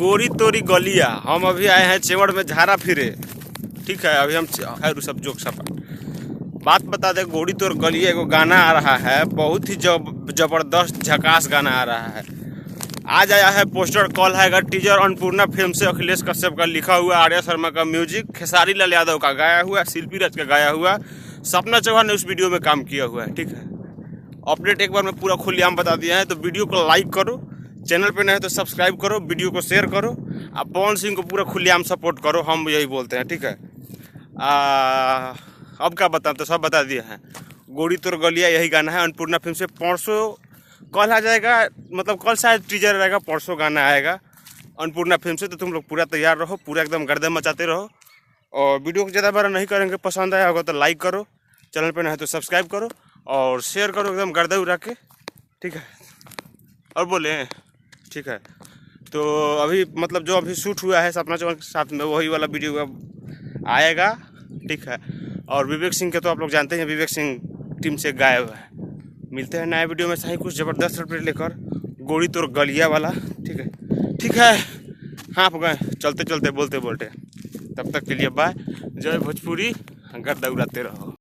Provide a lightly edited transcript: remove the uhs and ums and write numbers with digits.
गोरी तोरी गलिया। हम अभी आए हैं चेवड़ में झारा फिरे। ठीक है, अभी हम खैर सब जोक सपा बात बता दे। गोरी तोर गलिया एगो गाना आ रहा है, बहुत ही जबरदस्त झकास गाना आ रहा है। आज आया है पोस्टर, कॉल है टीजर अन्नपूर्णा फिल्म से। अखिलेश कश्यप का लिखा हुआ, आर्या शर्मा का म्यूजिक, खेसारी लाल यादव का गाया हुआ, शिल्पी राज का गाया हुआ, सपना चौहान ने उस वीडियो में काम किया हुआ है। ठीक है, अपडेट एक बार में पूरा खुलेआम बता दिया है। तो वीडियो को लाइक करो, चैनल पे नहीं है तो सब्सक्राइब करो, वीडियो को शेयर करो, आप पवन सिंह को पूरा खुलेआम सपोर्ट करो, हम यही बोलते हैं। ठीक है, अब क्या बताएं, तो सब बता दिए हैं। गोरी तोर गलिया यही गाना है, अन्नपूर्णा फिल्म से। परसों कल आ जाएगा, मतलब कल शायद टीजर रहेगा, परसों गाना आएगा अन्नपूर्णा फिल्म से। तो तुम लोग पूरा तैयार रहो, पूरा एकदम गर्दन मचाते रहो। और वीडियो को ज़्यादा बार नहीं करेंगे, पसंद आया होगा तो लाइक करो, चैनल पे नहीं है तो सब्सक्राइब करो और शेयर करो एकदम गर्दन उड़ा के। ठीक है, और बोले ठीक है। तो अभी मतलब जो अभी शूट हुआ है सपना चौहान के साथ में, वही वाला वीडियो आएगा। ठीक है, और विवेक सिंह के तो आप लोग जानते हैं, विवेक सिंह टीम से गायब है। मिलते हैं नए वीडियो में सही कुछ ज़बरदस्त अपडेट लेकर, गोरी तोर गलिया वाला। ठीक है, ठीक है, हाँ आप गए चलते चलते बोलते बोलते। तब तक के लिए बाय, जय भोजपुरी, गर्दा उड़ाते रहो।